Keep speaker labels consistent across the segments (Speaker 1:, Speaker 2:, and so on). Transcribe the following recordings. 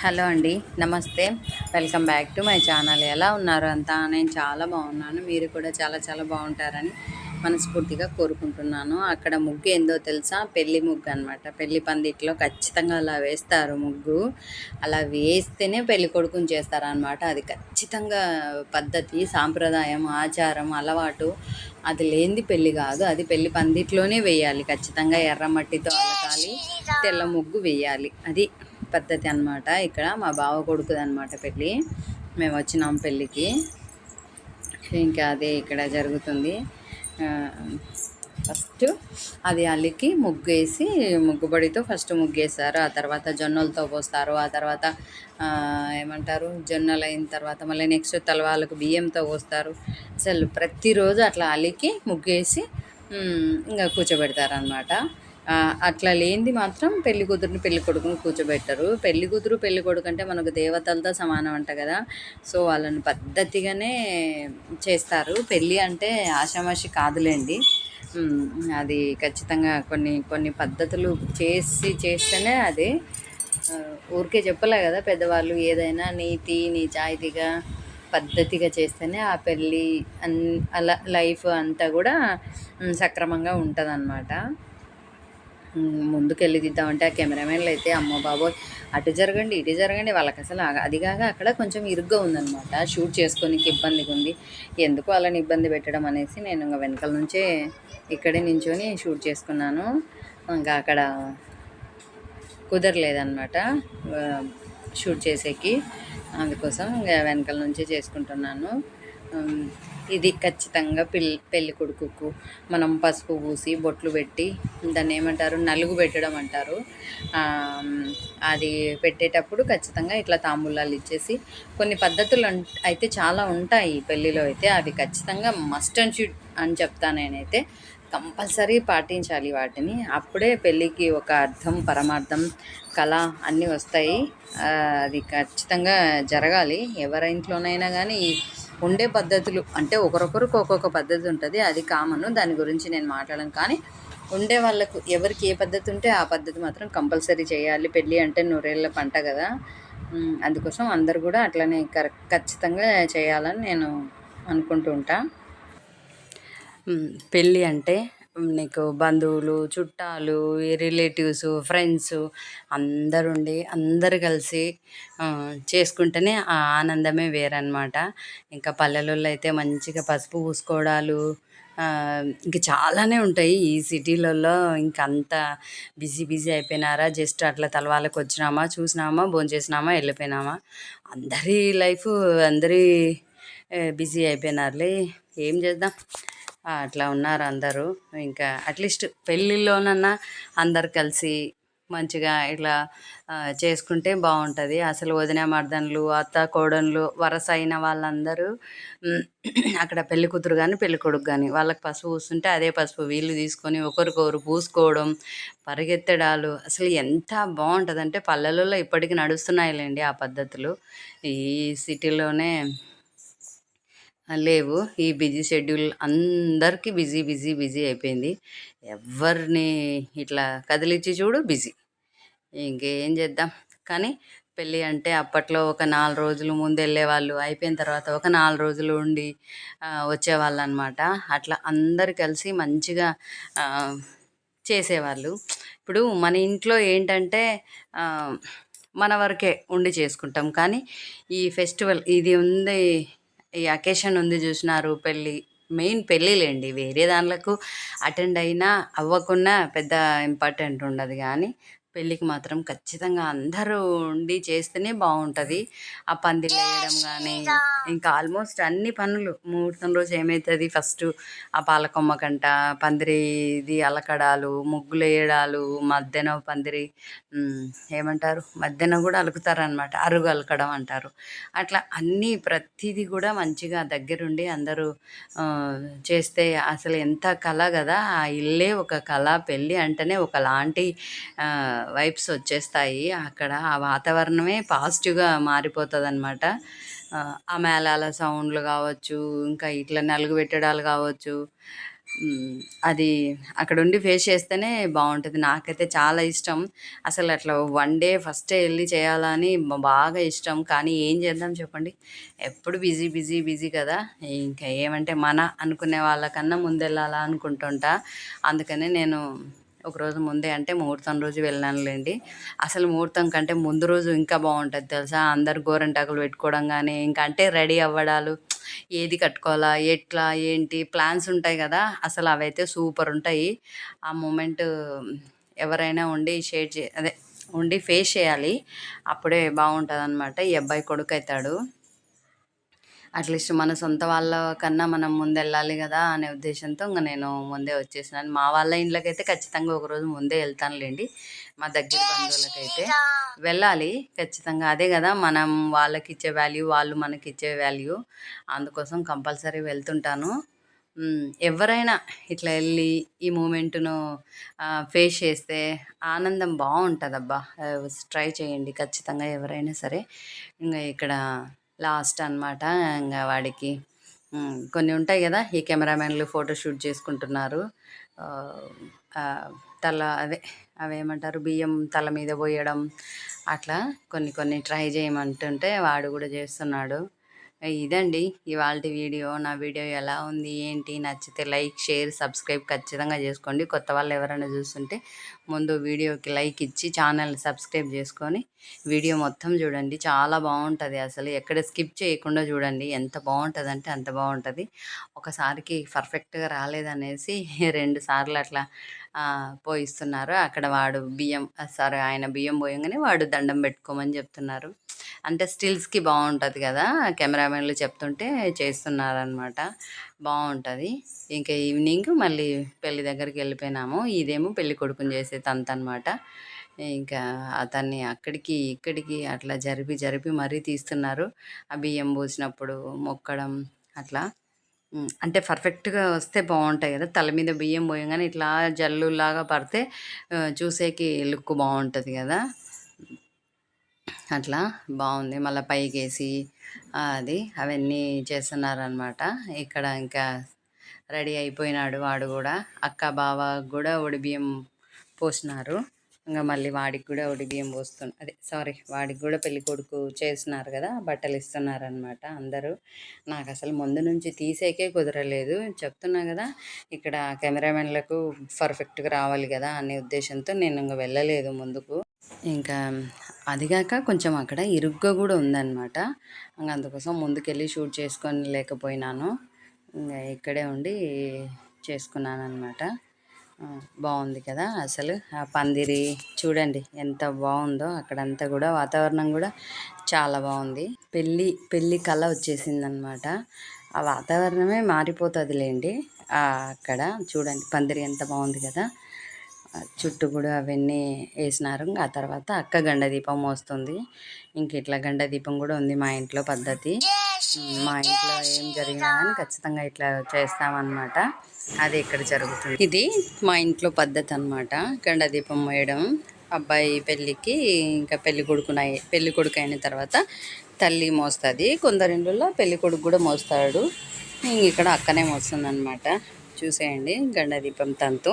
Speaker 1: Hello అండి, నమస్తే. Welcome back to my channel. ఎలా ఉన్నారు అంతా? నేను చాలా బాగున్నాను. మీరు కూడా చాలా చాలా బాగుంటారని మనస్ఫూర్తిగా కోరుకుంటున్నాను. అక్కడ ముగ్గు ఏందో తెలుసా? పెళ్లి ముగ్గు అనమాట. పెళ్లి పందిట్లో ఖచ్చితంగా అలా వేస్తారు ముగ్గు. అలా వేస్తేనే పెళ్లి కొడుకుని చేస్తారనమాట. అది ఖచ్చితంగా పద్ధతి, సాంప్రదాయం, ఆచారం, అలవాటు. అది లేనిది పెళ్ళి కాదు. అది పెళ్లి పందిట్లోనే వేయాలి. ఖచ్చితంగా ఎర్రమట్టితో అలకాలి, తెల్ల ముగ్గు వేయాలి. అది పద్ధతి అనమాట. ఇక్కడ మా బావ కొడుకుది అనమాట పెళ్ళి. మేము వచ్చినాం పెళ్ళికి. ఇంకా అదే ఇక్కడ జరుగుతుంది. ఫస్ట్ అది అల్లికి ముగ్గేసి, ముగ్గుబడితో ఫస్ట్ ముగ్గేస్తారు. ఆ తర్వాత జొన్నలతో పోస్తారు. ఆ తర్వాత ఏమంటారు, జొన్నలు అయిన తర్వాత మళ్ళీ నెక్స్ట్ తలవాళ్ళకు బియ్యంతో పోస్తారు. అసలు ప్రతిరోజు అట్లా అల్లికి ముగ్గేసి ఇంకా కూర్చోబెడతారనమాట. అట్లా లేనిది మాత్రం పెళ్లి కూతురుని పెళ్లి కొడుకుని కూర్చోబెట్టరు. పెళ్లి కూతురు పెళ్లి కొడుకు అంటే మనకు దేవతలతో సమానం అంట కదా. సో వాళ్ళని పద్ధతిగానే చేస్తారు. పెళ్ళి అంటే ఆషామాషి కాదులేండి. అది ఖచ్చితంగా కొన్ని కొన్ని పద్ధతులు చేస్తేనే అది ఊరికే చెప్పలే కదా పెద్దవాళ్ళు. ఏదైనా నీతి నిజాయితీగా పద్ధతిగా చేస్తేనే ఆ పెళ్ళి అలా లైఫ్ అంతా కూడా సక్రమంగా ఉంటుంది అన్నమాట. ముందుకెళ్ళి తీద్దామంటే ఆ కెమెరామెన్లు అయితే అమ్మో బాబోయ్, అటు జరగండి ఇటు జరగండి, వాళ్ళకి అసలు అదిగాక అక్కడ కొంచెం ఇరుగ్గా ఉందన్నమాట. షూట్ చేసుకోనికి ఇబ్బందిగా ఉంది. ఎందుకు వాళ్ళని ఇబ్బంది పెట్టడం అనేసి నేను ఇంకా వెనకాల నుంచే ఇక్కడే నించొని షూట్ చేసుకున్నాను. ఇంకా అక్కడ కుదరలేదన్నమాట షూట్ చేసేకి. అందుకోసం ఇంకా వెనకాల నుంచే చేసుకుంటున్నాను. ఇది ఖచ్చితంగా పెళ్ళి కొడుకుకు మనం పసుపు పూసి బొట్లు పెట్టి, దాన్ని ఏమంటారు, నలుగు పెట్టడం అంటారు. అది పెట్టేటప్పుడు ఖచ్చితంగా ఇట్లా తాంబూలాలు ఇచ్చేసి, కొన్ని పద్ధతులు అయితే చాలా ఉంటాయి పెళ్ళిలో అయితే. అవి ఖచ్చితంగా మస్ట్ అండ్ షుడ్ అని చెప్తాను నేనైతే. కంపల్సరీ పాటించాలి వాటిని. అప్పుడే పెళ్ళికి ఒక అర్థం, పరమార్థం, కళ అన్నీ వస్తాయి. అది ఖచ్చితంగా జరగాలి. ఎవరి ఇంట్లోనైనా కానీ ఉండే పద్ధతులు అంటే ఒకరొకరికి ఒక్కొక్క పద్ధతి ఉంటుంది. అది కామను, దాని గురించి నేను మాట్లాడను. కానీ ఉండే వాళ్ళకు ఎవరికి ఏ పద్ధతి ఉంటే ఆ పద్ధతి మాత్రం కంపల్సరీ చేయాలి. పెళ్ళి అంటే నూరేళ్ళ పంట కదా. అందుకోసం అందరు కూడా అట్లనే ఖచ్చితంగా చేయాలని నేను అనుకుంటూ ఉంటా. పెళ్ళి అంటే నీకు బంధువులు, చుట్టాలు, రిలేటివ్స్, ఫ్రెండ్స్ అందరుండి అందరు కలిసి చేసుకుంటేనే ఆ ఆనందమే వేరనమాట. ఇంకా పల్లెలలో అయితే మంచిగా పసుపు పూసుకోవడాలు ఇంక చాలానే ఉంటాయి. ఈ సిటీలలో ఇంకంత బిజీ బిజీ అయిపోయినారా, జస్ట్ అట్లా తలవాళ్ళకి వచ్చినామా, చూసినామా, భోంచేసినామా, వెళ్ళిపోయినామా. అందరి లైఫ్ అందరి బిజీ అయిపోయినారులే, ఏం చేద్దాం, అట్లా ఉన్నారు అందరూ. ఇంకా అట్లీస్ట్ పెళ్ళిళ్ళలోనన్నా అందరు కలిసి మంచిగా ఇట్లా చేసుకుంటే బాగుంటుంది. అసలు వదిన మర్దన్లు, అత్త కోడన్లు, వరస అయిన వాళ్ళందరూ అక్కడ పెళ్లి కూతురు కానీ పెళ్లి కొడుకు కానీ వాళ్ళకి పసుపు పూస్తుంటే అదే పసుపు వీళ్ళు తీసుకొని ఒకరికొకరు పూసుకోవడం, పరిగెత్తడాలు అసలు ఎంత బాగుంటుందంటే పల్లెలలో ఇప్పటికీ నడుస్తున్నాయిలేండి ఆ పద్ధతులు. ఈ సిటీలోనే లేవు. ఈ బిజీ షెడ్యూల్ అందరికీ బిజీ బిజీ బిజీ అయిపోయింది. ఎవరిని ఇట్లా కదిలిచ్చి చూడు బిజీ. ఇంకేం చేద్దాం. కానీ పెళ్ళి అంటే అప్పట్లో ఒక 4 రోజులు ముందు వెళ్ళేవాళ్ళు, అయిపోయిన తర్వాత ఒక 4 రోజులు ఉండి వచ్చేవాళ్ళు అనమాట. అట్లా అందరు కలిసి మంచిగా చేసేవాళ్ళు. ఇప్పుడు మన ఇంట్లో ఏంటంటే మన వరకే ఉండి చేసుకుంటాం. కానీ ఈ ఫెస్టివల్ ఇది ఉంది, ఈ అకేషన్ ఉంది చూసినారు, పెళ్ళి మెయిన్ పెళ్ళిలేండి. వేరే దాంట్లకు అటెండ్ అయినా అవ్వకున్నా పెద్ద ఇంపార్టెంట్ ఉండదు. కానీ పెళ్ళికి మాత్రం ఖచ్చితంగా అందరూ ఉండి చేస్తేనే బాగుంటుంది. ఆ పందిరి వేయడం కానీ ఇంకా ఆల్మోస్ట్ అన్ని పనులు ముహూర్తం రోజు ఏమవుతుంది, ఫస్ట్ ఆ పాలకొమ్మ కంట, పందిరిది అలకడాలు, ముగ్గులు వేయడాలు, మధ్యాహ్నం పందిరి ఏమంటారు, మధ్యాహ్నం కూడా అలుకుతారనమాట, అరుగు అలకడం అంటారు. అట్లా అన్నీ ప్రతిదీ కూడా మంచిగా దగ్గరుండి అందరూ చేస్తే అసలు ఎంత కళ కదా. ఆ ఇల్లే ఒక కళ. పెళ్ళి అంటేనే ఒకలాంటి వైబ్స్ వచ్చేస్తాయి. అక్కడ ఆ వాతావరణమే పాజిటివ్గా మారిపోతుంది అనమాట. ఆ మేళాల సౌండ్లు కావచ్చు, ఇంకా ఇట్లా నలుగు పెట్టడాలు కావచ్చు, అది అక్కడుండి ఫేస్ చేస్తేనే బావుంటది. నాకైతే చాలా ఇష్టం. అసలట్లా వన్ డే ఫస్టే ఎళ్లి చేయాలని బాగా ఇష్టం. కానీ ఏం చేద్దాం చెప్పండి? ఎప్పుడు బిజీ, బిజీ, బిజీ కదా! ఇంకా ఏమంటే మన అనుకునే వాళ్ళకన్నా ముందెళ్ళాలా అనుకుంటుంటా. అందుకనే నేను ఒకరోజు ముందే అంటే ముహూర్తం రోజు వెళ్ళానులెండి. అసలు ముహూర్తం కంటే ముందు రోజు ఇంకా బావుంటది తెలుసా? అందరూ గోరింటాకులు పెట్టుకోవడం గానీ, ఇంకా అంటే రెడీ అవ్వడాలు, ఏది కట్టుకోవాలా? ఎట్లా? ఏంటి? ప్లాన్స్ ఉంటాయి గదా! అసలు అవైతే సూపరుంటాయి. ఆ మూమెంటు ఎవరైనా ఉండి షేర్ అదే ఉండి ఫేస్ చేయాలి. అప్పుడే బావుంటదనమాట. ఈ అబ్బాయి కొడుకైతాడు. అట్‌లీస్ట్ మన సొంత వాళ్ళ కన్నా మనం ముందెళ్ళాలి గదా! అనే ఉద్దేశంతో ఇంగ నేను ముందే వచ్చేసినాను. మా వాళ్ళ ఇండ్లకైతే ఖచ్చితంగా ఒకరోజు ముందే ఎళ్తానులెండి. మా దగ్గర బంధువులకైతే. వెళ్ళాలి ఖచ్చితంగా. అదే గదా! మనం వాళ్ళకిచ్చే వాల్యూ, వాళ్ళు మనకిచ్చే వాల్యూ. అందుకోసం కంపల్సరీ వెళ్తుంటాను. ఎవ్వరైనా ఇట్లా ఎళ్ళి ఈ మూమెంట్‌ను ఫేస్ చేస్తే ఆనందం బావుంటదబ్బా! ట్రై చేయండి ఖచ్చితంగా ఎవరైనా సరే. ఇంగ ఇక్కడ లాస్ట్ అనమాట. ఇంగ వాడికి కొన్ని ఉంటాయి గదా! ఈ కెమెరామెన్‌లు ఫోటో షూట్ చేసుకుంటున్నారు. ఆహ్, ఆహ్, తల అదే అవేమంటారు బియ్యం తల మీద పోయడం అట్లా కొన్ని కొన్ని ట్రై చేయమంటుంటే వాడు గూడా చేస్తున్నాడు. ఇదండి ఇవాల్టి వీడియో. నా వీడియో ఎలా ఉంది? ఏంటి? నచ్చితే లైక్, షేర్, సబ్స్క్రైబ్ ఖచ్చితంగా చేసుకోండి. కొత్త వాళ్ళు ఎవరైనా చూస్తుంటే ముందు వీడియోకి లైక్ ఇచ్చి ఛానల్‌ని సబ్స్క్రైబ్ చేసుకొని వీడియో మొత్తం చూడండి. చాలా బావుంటది అసలు. ఎక్కడ స్కిప్ చేయకుండా చూడండి. ఎంత బావుంటదంటే అంత బావుంటది. ఒకసారికి పర్ఫెక్ట్‌గా రాలేదనేసి 2 సార్లు అట్లా పోయిస్తున్నారు. అక్కడ వాడు బియ్యం సారీ ఆయన బియ్యం పోయంగానే వాడు దండం పెట్టుకోమని చెప్తున్నారు. అంటే స్టిల్స్‌కి బావుంటది గదా! కెమెరామెన్‌లు చెప్తుంటే చేస్తున్నారనమాట. బావుంటది. ఇంకా ఈవినింగ్ మళ్ళీ పెళ్లి దగ్గరికెళ్ళిపోయినాము. ఇదేమో పెళ్ళికొడుకుని చేసే తంతనమాట. ఇంకా అతన్ని అక్కడికి, ఇక్కడికి అట్లా జరిపి, జరిపి మరీ తీస్తున్నారు. ఆ బియ్యం పోసినప్పుడు మొక్కడం అట్లా. అంటే పర్ఫెక్ట్‌గా వస్తే బావుంటాయి గదా! తల మీద బియ్యం పోయంగానే ఇట్లా జల్లులాగా పడితే చూసేకి లుక్ బావుంటది గదా! అట్లా బావుంది. మళ్ళా పైకేసి అది అవన్నీ చేస్తున్నారనమాట. ఇక్కడ ఇంకా రెడీ అయిపోయినాడు వాడు గూడా. అక్క, బావ గూడా ఒడిబియ్యం పోసినారు. ఇంగ మళ్ళీ వాడికి గూడా ఒడిబియ్యం అదే సారీ వాడికి గూడా పెళ్ళికొడుకు చేసినారు గదా! బట్టలిస్తున్నారనమాట అందరూ. నాకసలు ముందు నుంచి తీసేకే కుదరలేదు. చెప్తున్నా గదా! ఇక్కడ కెమెరామెన్‌లకు పర్ఫెక్ట్‌గా రావాలి గదా! అనే ఉద్దేశంతో నేను ఇంగ వెళ్ళలేదు ముందుకు. ఇంకా అదిగాక కొంచెం అక్కడ ఇరుగ్గా గూడా ఉందనమాట. ఇంగ అందుకోసం ముందుకెళ్ళి షూట్ చేసుకొని లేకపోయినాను. ఇంగ ఇక్కడే ఉండి చేసుకున్నాననమాట. బావుంది కదా! అసలు ఆ పందిరి చూడండి ఎంత బావుందో అక్కడంతా గూడా వాతావరణం గూడా చాలా బావుంది. పెళ్ళి కళ వచ్చేసిందనమాట. ఆ వాతావరణమే మారిపోతదిలెండి. అక్కడ చూడండి పందిరి ఎంత బావుంది కదా! చుట్టూ కూడా అవన్నీ వేసినారు. ఆ తర్వాత అక్క గండ దీపం మోస్తుంది. ఇంక ఇట్లా గండ దీపం కూడా ఉంది మా ఇంట్లో పద్ధతి. మా ఇంట్లో ఏం జరిగినా కానీ ఖచ్చితంగా ఇట్లా చేస్తామన్నమాట. అది ఇక్కడ జరుగుతుంది. ఇది మా ఇంట్లో పద్ధతి అనమాట. గండ దీపం మోయడం అబ్బాయి పెళ్ళికి ఇంకా పెళ్ళి కొడుకు అయిన తర్వాత తల్లి మోస్తుంది. కొందరి ఇళ్ళల్లో పెళ్ళి కొడుకు కూడా మోస్తాడు. ఇక్కడ అక్కనే మోస్తుంది అనమాట. చూసేయండి గండ దీపం తంతు.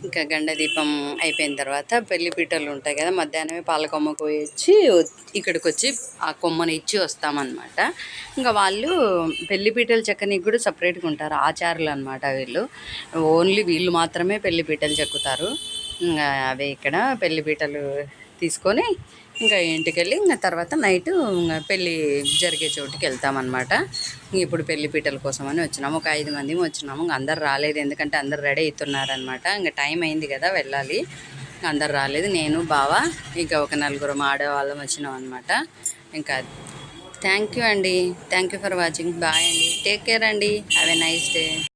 Speaker 1: ఇంకా గండ దీపం అయిపోయిన తర్వాత పెళ్లి పీటలు ఉంటాయి కదా, మధ్యాహ్నమే పాల కొమ్మకు వచ్చి ఇక్కడికి వచ్చి ఆ కొమ్మని ఇచ్చి వస్తామన్నమాట. ఇంకా వాళ్ళు పెళ్లి పీటలు చెక్కనికి కూడా సపరేట్గా ఉంటారు ఆచారులు అనమాట. ఓన్లీ వీళ్ళు మాత్రమే పెళ్లి పీటలు చెక్కుతారు. ఇంకా అవి ఇక్కడ పెళ్లి పీటలు తీసుకొని ఇంకా ఇంటికి వెళ్ళి ఇంకా తర్వాత నైట్ ఇంకా పెళ్ళి జరిగే చోటుకి వెళ్తామన్నమాట. ఇప్పుడు పెళ్లి పీటల కోసమని వచ్చినాము. ఒక 5 మంది వచ్చినాము. ఇంకా అందరు రాలేదు, ఎందుకంటే అందరు రెడీ అవుతున్నారనమాట. ఇంకా టైం అయింది కదా వెళ్ళాలి. అందరు రాలేదు, నేను బావ ఇంకా ఒక 4 ఆడవాళ్ళం వచ్చినాం అనమాట. ఇంకా థ్యాంక్ యూ అండి, thank you for watching. Bye అండి, టేక్ కేర్ అండి, హ్యావ్ ఎ నైస్ డే.